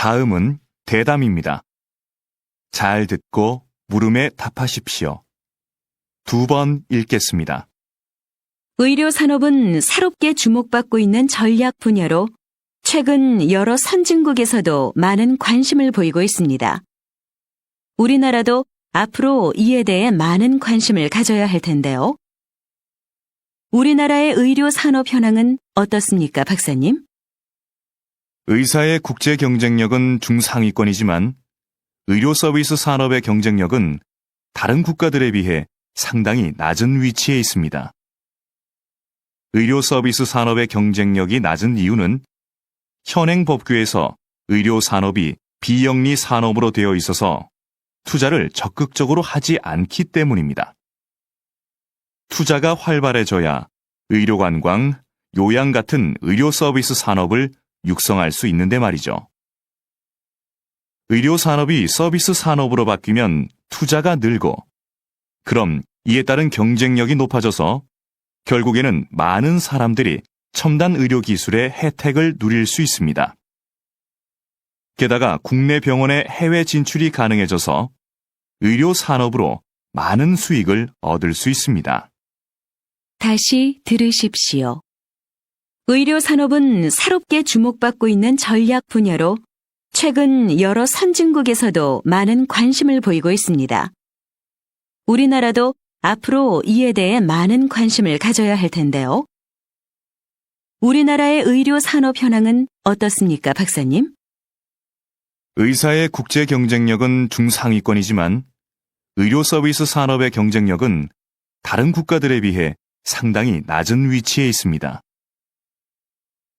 다음은 대담입니다. 잘 듣고 물음에 답하십시오. 2번 읽겠습니다. 의료 산업은 새롭게 주목받고 있는 전략 분야로 최근 여러 선진국에서도 많은 관심을 보이고 있습니다. 우리나라도 앞으로 이에 대해 많은 관심을 가져야 할 텐데요. 우리나라의 의료 산업 현황은 어떻습니까, 박사님? 의사의 국제 경쟁력은 중상위권이지만 의료 서비스 산업의 경쟁력은 다른 국가들에 비해 상당히 낮은 위치에 있습니다. 의료 서비스 산업의 경쟁력이 낮은 이유는 현행 법규에서 의료 산업이 비영리 산업으로 되어 있어서 투자를 적극적으로 하지 않기 때문입니다. 투자가 활발해져야 의료관광, 요양 같은 의료 서비스 산업을 육성할 수 있는데 말이죠. 의료 산업이 서비스 산업으로 바뀌면 투자가 늘고, 그럼 이에 따른 경쟁력이 높아져서 결국에는 많은 사람들이 첨단 의료 기술의 혜택을 누릴 수 있습니다. 게다가 국내 병원의 해외 진출이 가능해져서 의료 산업으로 많은 수익을 얻을 수 있습니다. 다시 들으십시오. 의료 산업은 새롭게 주목받고 있는 전략 분야로 최근 여러 선진국에서도 많은 관심을 보이고 있습니다. 우리나라도 앞으로 이에 대해 많은 관심을 가져야 할 텐데요. 우리나라의 의료 산업 현황은 어떻습니까, 박사님? 의사의 국제 경쟁력은 중상위권이지만 의료 서비스 산업의 경쟁력은 다른 국가들에 비해 상당히 낮은 위치에 있습니다.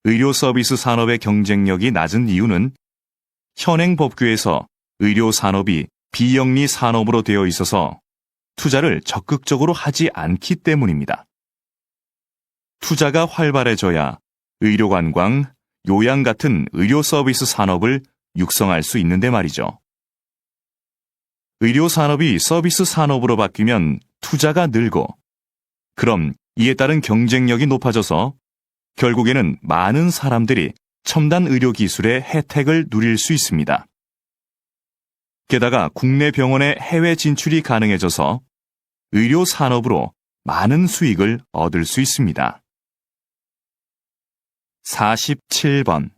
의료 서비스 산업의 경쟁력이 낮은 이유는 현행 법규에서 의료 산업이 비영리 산업으로 되어 있어서 투자를 적극적으로 하지 않기 때문입니다. 투자가 활발해져야 의료관광, 요양 같은 의료 서비스 산업을 육성할 수 있는데 말이죠. 의료 산업이 서비스 산업으로 바뀌면 투자가 늘고, 그럼 이에 따른 경쟁력이 높아져서 결국에는 많은 사람들이 첨단 의료 기술의 혜택을 누릴 수 있습니다. 게다가 국내 병원의 해외 진출이 가능해져서 의료 산업으로 많은 수익을 얻을 수 있습니다. 47번.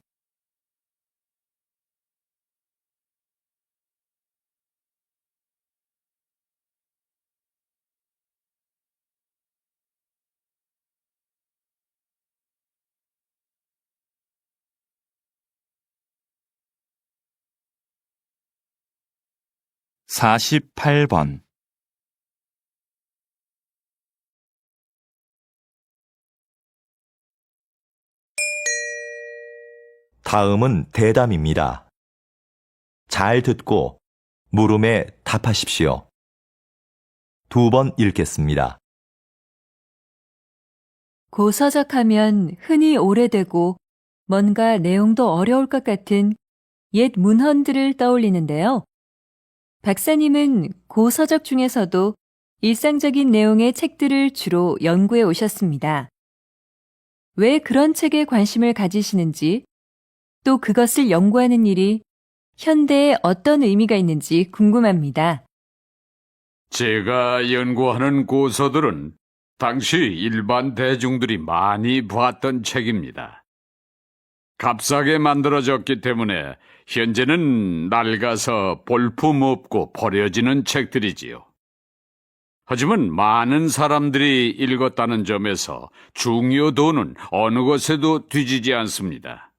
(48번) 다음은 대담입니다. 잘 듣고 물음에 답하십시오. 2번 읽겠습니다. 고서적하면 흔히 오래되고 뭔가 내용도 어려울 것 같은 옛 문헌들을 떠올리는데요. 박사님은 고서적 중에서도 일상적인 내용의 책들을 주로 연구해 오셨습니다. 왜 그런 책에 관심을 가지시는지, 또 그것을 연구하는 일이 현대에 어떤 의미가 있는지 궁금합니다. 제가 연구하는 고서들은 당시 일반 대중들이 많이 봤던 책입니다. 값싸게 만들어졌기 때문에 현재는 낡아서 볼품없고 버려지는 책들이지요. 하지만 많은 사람들이 읽었다는 점에서 중요도는 어느 것에도 뒤지지 않습니다.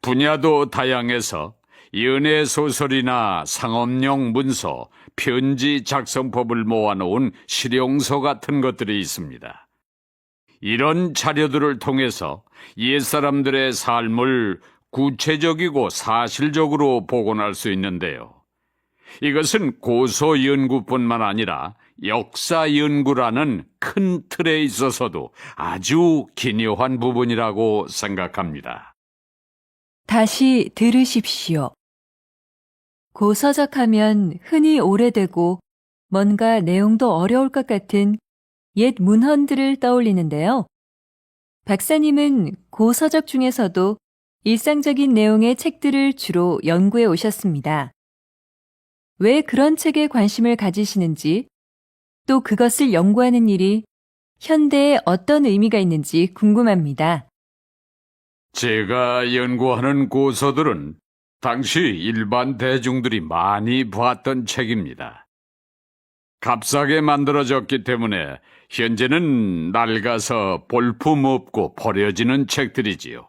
분야도 다양해서 연애 소설이나 상업용 문서, 편지 작성법을 모아놓은 실용서 같은 것들이 있습니다. 이런 자료들을 통해서 옛사람들의 삶을 구체적이고 사실적으로 복원할 수 있는데요. 이것은 고서 연구뿐만 아니라 역사 연구라는 큰 틀에 있어서도 아주 기묘한 부분이라고 생각합니다. 다시 들으십시오. 고서적하면 흔히 오래되고 뭔가 내용도 어려울 것 같은 옛 문헌들을 떠올리는데요. 박사님은 고서적 중에서도 일상적인 내용의 책들을 주로 연구해 오셨습니다. 왜 그런 책에 관심을 가지시는지, 또 그것을 연구하는 일이 현대에 어떤 의미가 있는지 궁금합니다. 제가 연구하는 고서들은 당시 일반 대중들이 많이 봤던 책입니다. 값싸게 만들어졌기 때문에 현재는 낡아서 볼품없고 버려지는 책들이지요.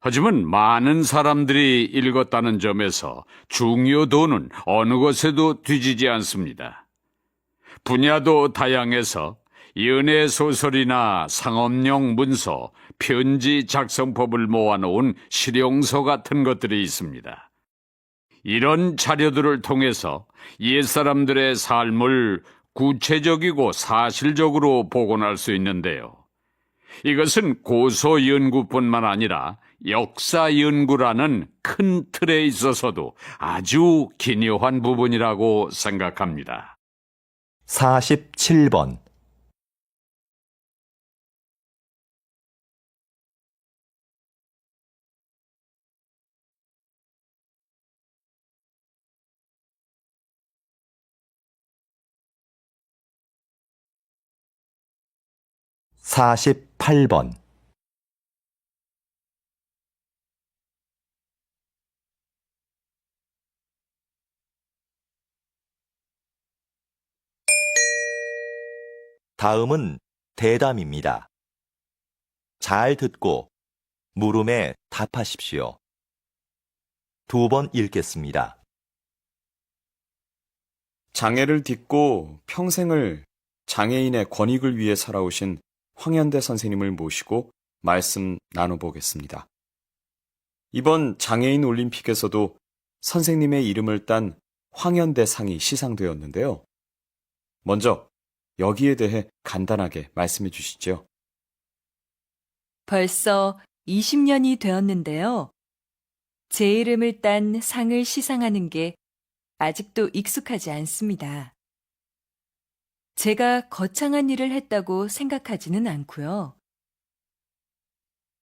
하지만 많은 사람들이 읽었다는 점에서 중요도는 어느 것에도 뒤지지 않습니다. 분야도 다양해서 연애 소설이나 상업용 문서, 편지 작성법을 모아놓은 실용서 같은 것들이 있습니다. 이런 자료들을 통해서 옛사람들의 삶을 구체적이고 사실적으로 복원할 수 있는데요. 이것은 고서 연구뿐만 아니라 역사 연구라는 큰 틀에 있어서도 아주 기묘한 부분이라고 생각합니다. 47번. (48번) 다음은 대담입니다. 잘 듣고 물음에 답하십시오. 2번 읽겠습니다. 장애를 딛고 평생을 장애인의 권익을 위해 살아오신 황현대 선생님을 모시고 말씀 나눠보겠습니다. 이번 장애인 올림픽에서도 선생님의 이름을 딴 황현대 상이 시상되었는데요. 먼저 여기에 대해 간단하게 말씀해 주시죠. 벌써 20년이 되었는데요. 제 이름을 딴 상을 시상하는 게 아직도 익숙하지 않습니다. 제가 거창한 일을 했다고 생각하지는 않고요.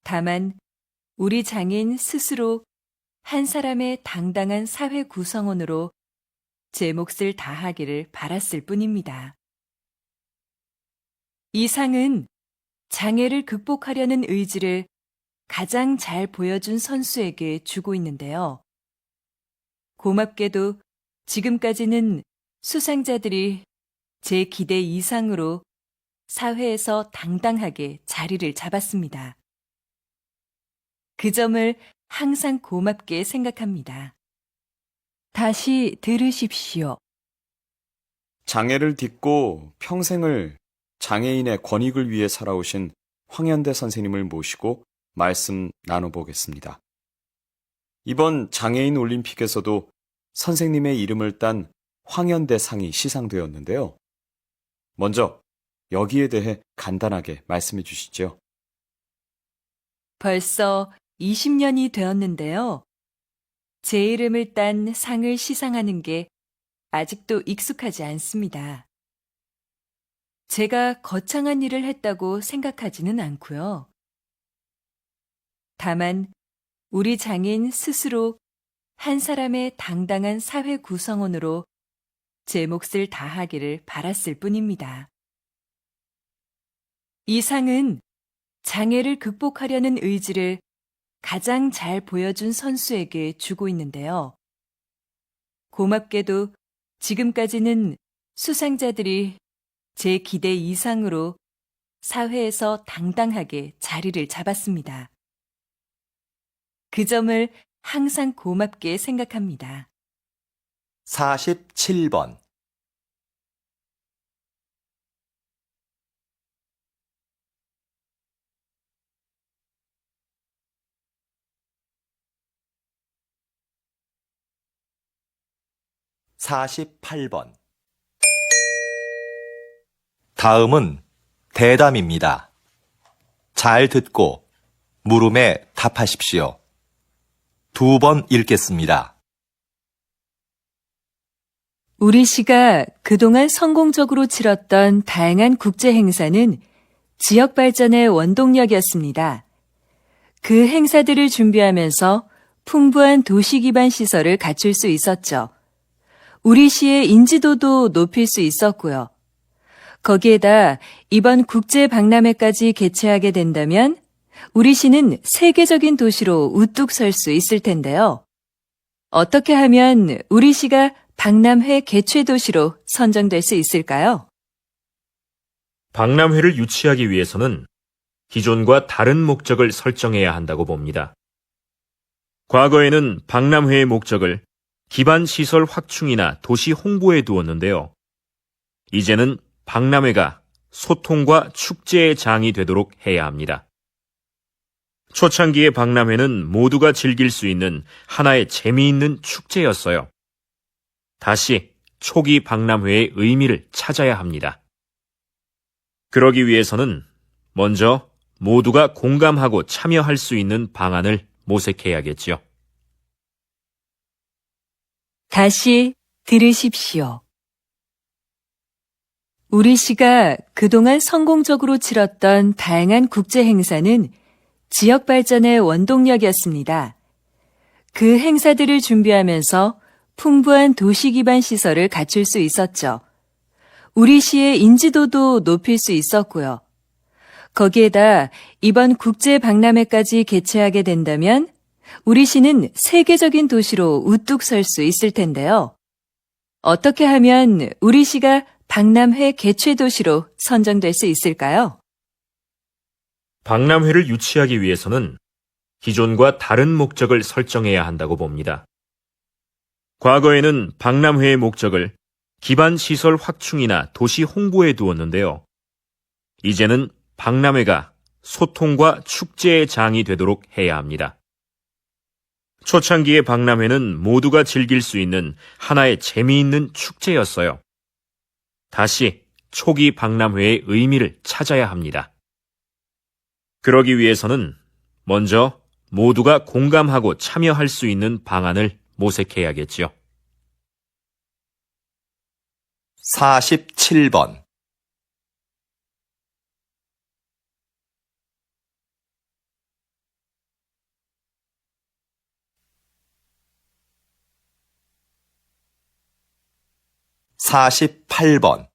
다만 우리 장애인 스스로 한 사람의 당당한 사회 구성원으로 제 몫을 다하기를 바랐을 뿐입니다. 이 상은 장애를 극복하려는 의지를 가장 잘 보여준 선수에게 주고 있는데요. 고맙게도 지금까지는 수상자들이 제 기대 이상으로 사회에서 당당하게 자리를 잡았습니다. 그 점을 항상 고맙게 생각합니다. 다시 들으십시오. 장애를 딛고 평생을 장애인의 권익을 위해 살아오신 황현대 선생님을 모시고 말씀 나눠보겠습니다. 이번 장애인 올림픽에서도 선생님의 이름을 딴 황현대 상이 시상되었는데요. 먼저 여기에 대해 간단하게 말씀해 주시죠. 벌써 20년이 되었는데요. 제 이름을 딴 상을 시상하는 게 아직도 익숙하지 않습니다. 제가 거창한 일을 했다고 생각하지는 않고요. 다만 우리 장애인 스스로 한 사람의 당당한 사회 구성원으로 제 몫을 다하기를 바랐을 뿐입니다. 이 상은 장애를 극복하려는 의지를 가장 잘 보여준 선수에게 주고 있는데요. 고맙게도 지금까지는 수상자들이 제 기대 이상으로 사회에서 당당하게 자리를 잡았습니다. 그 점을 항상 고맙게 생각합니다. 47번. (48번) 다음은 대담입니다. 잘 듣고 물음에 답하십시오. 2번 읽겠습니다. 우리 시가 그동안 성공적으로 치렀던 다양한 국제 행사는 지역 발전의 원동력이었습니다. 그 행사들을 준비하면서 풍부한 도시 기반 시설을 갖출 수 있었죠. 우리 시의 인지도도 높일 수 있었고요. 거기에다 이번 국제 박람회까지 개최하게 된다면 우리 시는 세계적인 도시로 우뚝 설 수 있을 텐데요. 어떻게 하면 우리 시가 박람회 개최 도시로 선정될 수 있을까요? 박람회를 유치하기 위해서는 기존과 다른 목적을 설정해야 한다고 봅니다. 과거에는 박람회의 목적을 기반 시설 확충이나 도시 홍보에 두었는데요. 이제는 박람회가 소통과 축제의 장이 되도록 해야 합니다. 초창기의 박람회는 모두가 즐길 수 있는 하나의 재미있는 축제였어요. 다시 초기 박람회의 의미를 찾아야 합니다. 그러기 위해서는 먼저 모두가 공감하고 참여할 수 있는 방안을 모색해야겠지요. 다시 들으십시오. 우리 시가 그동안 성공적으로 치렀던 다양한 국제 행사는 지역 발전의 원동력이었습니다. 그 행사들을 준비하면서 풍부한 도시 기반 시설을 갖출 수 있었죠. 우리 시의 인지도도 높일 수 있었고요. 거기에다 이번 국제 박람회까지 개최하게 된다면 우리 시는 세계적인 도시로 우뚝 설 수 있을 텐데요. 어떻게 하면 우리 시가 박람회 개최 도시로 선정될 수 있을까요? 박람회를 유치하기 위해서는 기존과 다른 목적을 설정해야 한다고 봅니다. 과거에는 박람회의 목적을 기반 시설 확충이나 도시 홍보에 두었는데요. 이제는 박람회가 소통과 축제의 장이 되도록 해야 합니다. 초창기의 박람회는 모두가 즐길 수 있는 하나의 재미있는 축제였어요. 다시 초기 박람회의 의미를 찾아야 합니다. 그러기 위해서는 먼저 모두가 공감하고 참여할 수 있는 방안을 모색해야겠지요. 47번. (48번)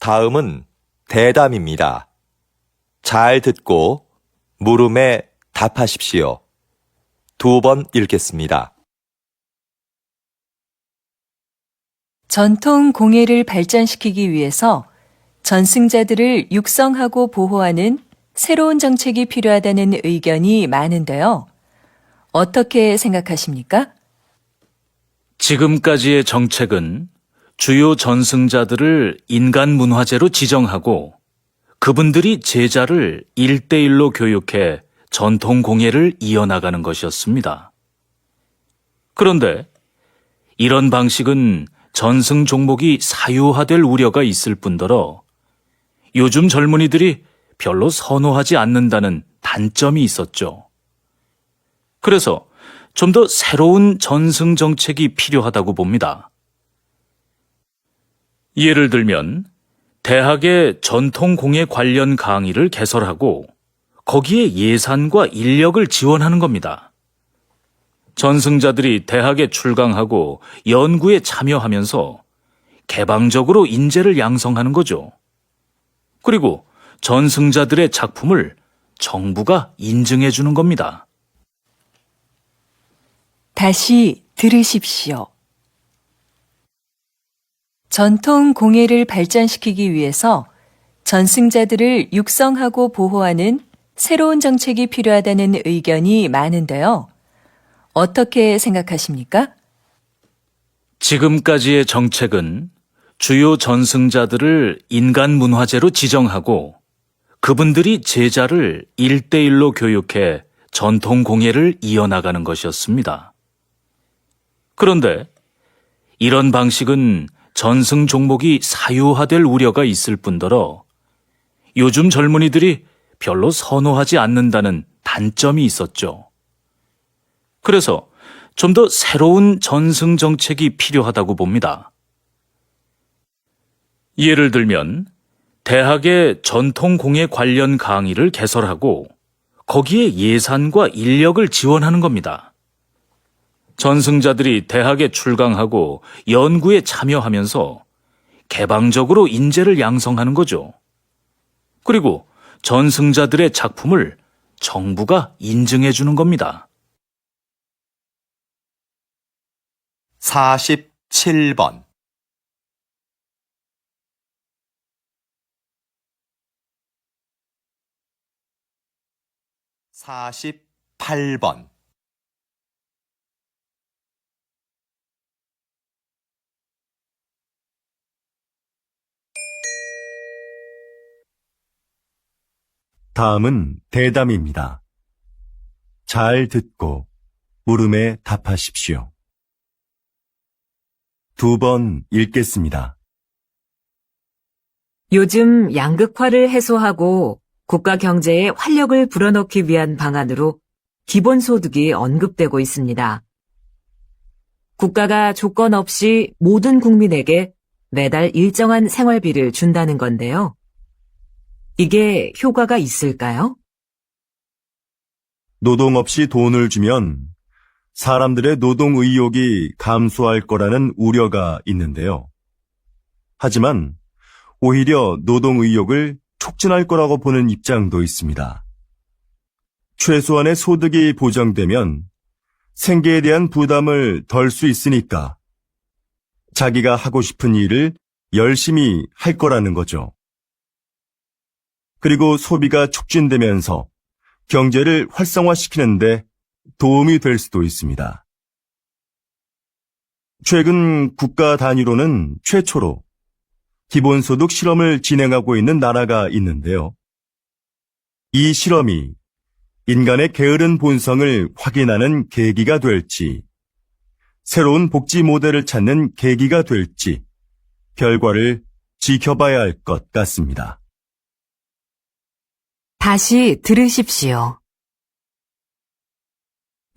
다음은 대담입니다. 잘 듣고 물음에 답하십시오. 2번 읽겠습니다. 전통 공예를 발전시키기 위해서 전승자들을 육성하고 보호하는 새로운 정책이 필요하다는 의견이 많은데요. 어떻게 생각하십니까? 지금까지의 정책은 주요 전승자들을 인간 문화재로 지정하고 그분들이 제자를 1대1로 교육해 전통 공예를 이어나가는 것이었습니다. 그런데 이런 방식은 전승 종목이 사유화될 우려가 있을 뿐더러 요즘 젊은이들이 별로 선호하지 않는다는 단점이 있었죠. 그래서 좀 더 새로운 전승 정책이 필요하다고 봅니다. 예를 들면 대학의 전통 공예 관련 강의를 개설하고 거기에 예산과 인력을 지원하는 겁니다. 전승자들이 대학에 출강하고 연구에 참여하면서 개방적으로 인재를 양성하는 거죠. 그리고 전승자들의 작품을 정부가 인증해 주는 겁니다. 다시 들으십시오. 전통 공예를 발전시키기 위해서 전승자들을 육성하고 보호하는 새로운 정책이 필요하다는 의견이 많은데요. 어떻게 생각하십니까? 지금까지의 정책은 주요 전승자들을 인간 문화재로 지정하고 그분들이 제자를 1대1로 교육해 전통 공예를 이어나가는 것이었습니다. 그런데 이런 방식은 전승 종목이 사유화될 우려가 있을 뿐더러 요즘 젊은이들이 별로 선호하지 않는다는 단점이 있었죠. 그래서 좀 더 새로운 전승 정책이 필요하다고 봅니다. 예를 들면 대학의 전통공예 관련 강의를 개설하고 거기에 예산과 인력을 지원하는 겁니다. 전승자들이 대학에 출강하고 연구에 참여하면서 개방적으로 인재를 양성하는 거죠. 그리고 전승자들의 작품을 정부가 인증해 주는 겁니다. 47번 48번 다음은 대담입니다. 잘 듣고 물음에 답하십시오. 2번 읽겠습니다. 요즘 양극화를 해소하고 국가 경제에 활력을 불어넣기 위한 방안으로 기본소득이 언급되고 있습니다. 국가가 조건 없이 모든 국민에게 매달 일정한 생활비를 준다는 건데요. 이게 효과가 있을까요? 노동 없이 돈을 주면 사람들의 노동 의욕이 감소할 거라는 우려가 있는데요. 하지만 오히려 노동 의욕을 촉진할 거라고 보는 입장도 있습니다. 최소한의 소득이 보장되면 생계에 대한 부담을 덜 수 있으니까 자기가 하고 싶은 일을 열심히 할 거라는 거죠. 그리고 소비가 촉진되면서 경제를 활성화시키는데 도움이 될 수도 있습니다. 최근 국가 단위로는 최초로 기본소득 실험을 진행하고 있는 나라가 있는데요. 이 실험이 인간의 게으른 본성을 확인하는 계기가 될지, 새로운 복지 모델을 찾는 계기가 될지 결과를 지켜봐야 할 것 같습니다. 다시 들으십시오.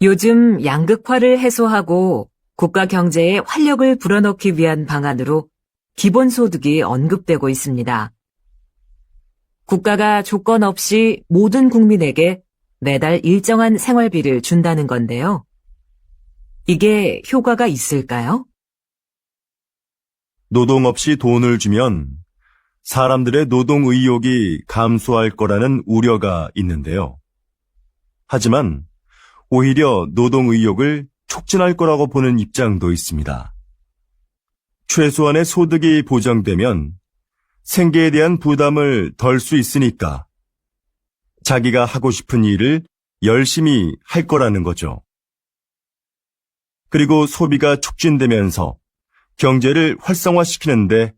요즘 양극화를 해소하고 국가 경제에 활력을 불어넣기 위한 방안으로 기본소득이 언급되고 있습니다. 국가가 조건 없이 모든 국민에게 매달 일정한 생활비를 준다는 건데요. 이게 효과가 있을까요? 노동 없이 돈을 주면 사람들의 노동 의욕이 감소할 거라는 우려가 있는데요. 하지만 오히려 노동 의욕을 촉진할 거라고 보는 입장도 있습니다. 최소한의 소득이 보장되면 생계에 대한 부담을 덜 수 있으니까 자기가 하고 싶은 일을 열심히 할 거라는 거죠. 그리고 소비가 촉진되면서 경제를 활성화시키는데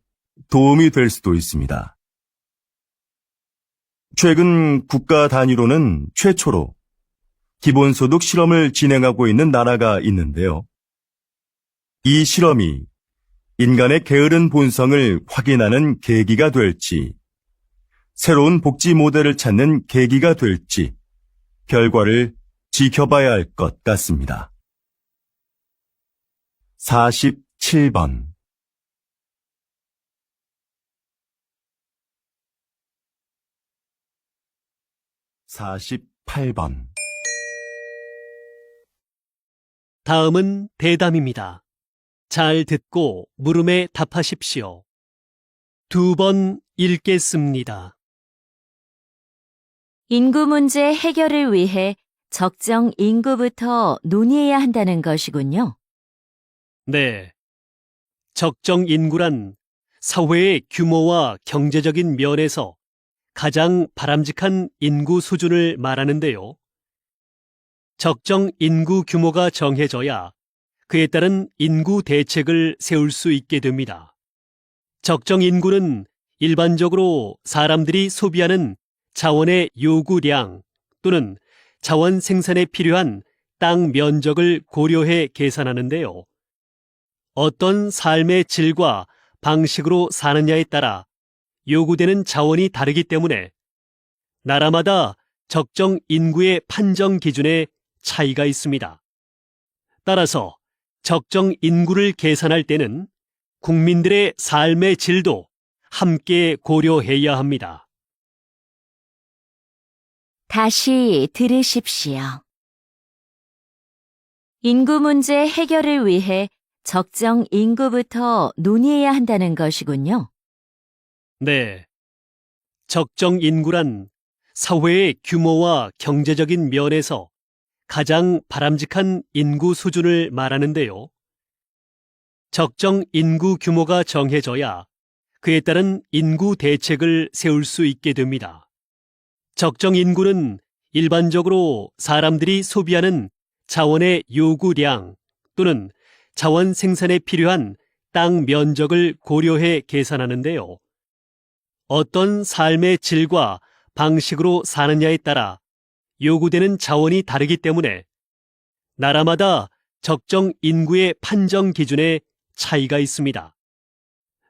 도움이 될 수도 있습니다. 최근 국가 단위로는 최초로 기본소득 실험을 진행하고 있는 나라가 있는데요. 이 실험이 인간의 게으른 본성을 확인하는 계기가 될지, 새로운 복지 모델을 찾는 계기가 될지 결과를 지켜봐야 할 것 같습니다. 47번 48번 다음은 대담입니다. 잘 듣고 물음에 답하십시오. 2번 읽겠습니다. 인구 문제 해결을 위해 적정 인구부터 논의해야 한다는 것이군요. 네. 적정 인구란 사회의 규모와 경제적인 면에서 가장 바람직한 인구 수준을 말하는데요. 적정 인구 규모가 정해져야 그에 따른 인구 대책을 세울 수 있게 됩니다. 적정 인구는 일반적으로 사람들이 소비하는 자원의 요구량 또는 자원 생산에 필요한 땅 면적을 고려해 계산하는데요. 어떤 삶의 질과 방식으로 사느냐에 따라 요구되는 자원이 다르기 때문에 나라마다 적정 인구의 판정 기준에 차이가 있습니다. 따라서 적정 인구를 계산할 때는 국민들의 삶의 질도 함께 고려해야 합니다. 다시 들으십시오. 인구 문제 해결을 위해 적정 인구부터 논의해야 한다는 것이군요. 네. 적정 인구란 사회의 규모와 경제적인 면에서 가장 바람직한 인구 수준을 말하는데요. 적정 인구 규모가 정해져야 그에 따른 인구 대책을 세울 수 있게 됩니다. 적정 인구는 일반적으로 사람들이 소비하는 자원의 요구량 또는 자원 생산에 필요한 땅 면적을 고려해 계산하는데요. 어떤 삶의 질과 방식으로 사느냐에 따라 요구되는 자원이 다르기 때문에 나라마다 적정 인구의 판정 기준에 차이가 있습니다.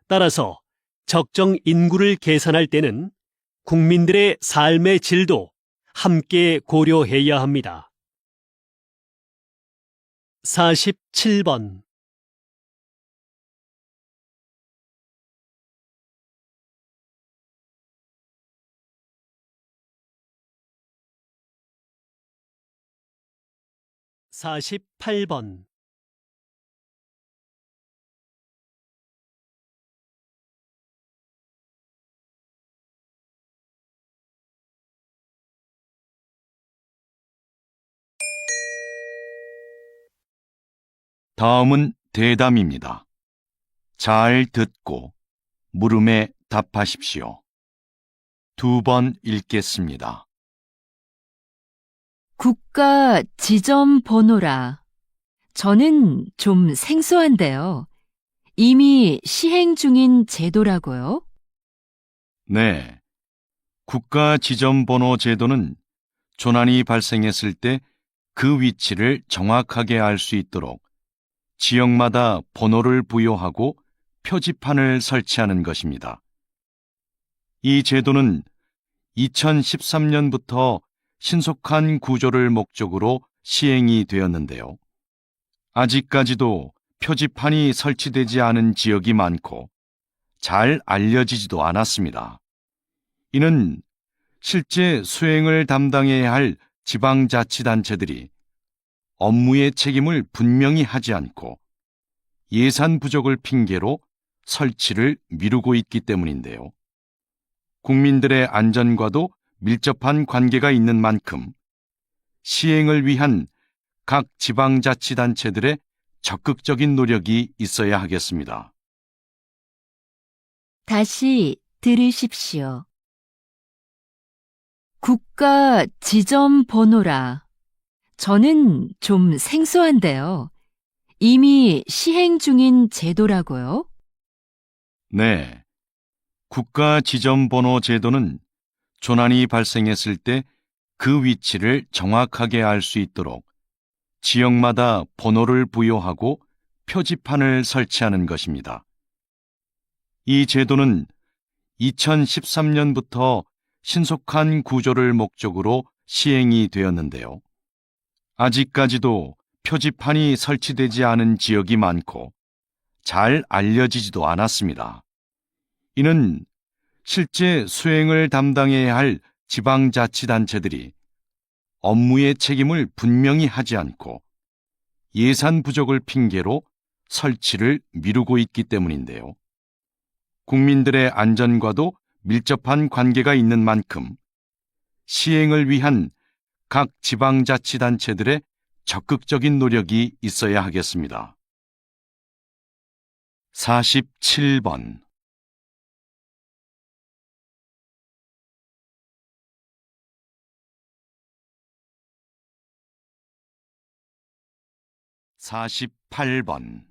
따라서 적정 인구를 계산할 때는 국민들의 삶의 질도 함께 고려해야 합니다. 47번 48번 다음은 대담입니다. 잘 듣고 물음에 답하십시오. 2번 읽겠습니다. 국가 지점 번호라. 저는 좀 생소한데요. 이미 시행 중인 제도라고요? 네. 국가 지점번호 제도는 조난이 발생했을 때 그 위치를 정확하게 알 수 있도록 지역마다 번호를 부여하고 표지판을 설치하는 것입니다. 이 제도는 2013년부터 신속한 구조를 목적으로 시행이 되었는데요. 아직까지도 표지판이 설치되지 않은 지역이 많고 잘 알려지지도 않았습니다. 이는 실제 수행을 담당해야 할 지방자치단체들이 업무의 책임을 분명히 하지 않고 예산 부족을 핑계로 설치를 미루고 있기 때문인데요. 국민들의 안전과도 밀접한 관계가 있는 만큼 시행을 위한 각 지방자치단체들의 적극적인 노력이 있어야 하겠습니다. 다시 들으십시오. 국가 지점 번호라. 저는 좀 생소한데요. 이미 시행 중인 제도라고요? 네. 국가 지점번호 제도는 조난이 발생했을 때 그 위치를 정확하게 알 수 있도록 지역마다 번호를 부여하고 표지판을 설치하는 것입니다. 이 제도는 2013년부터 신속한 구조를 목적으로 시행이 되었는데요. 아직까지도 표지판이 설치되지 않은 지역이 많고 잘 알려지지도 않았습니다. 이는 실제 수행을 담당해야 할 지방자치단체들이 업무의 책임을 분명히 하지 않고 예산 부족을 핑계로 설치를 미루고 있기 때문인데요. 국민들의 안전과도 밀접한 관계가 있는 만큼 시행을 위한 각 지방자치단체들의 적극적인 노력이 있어야 하겠습니다. 47번 48번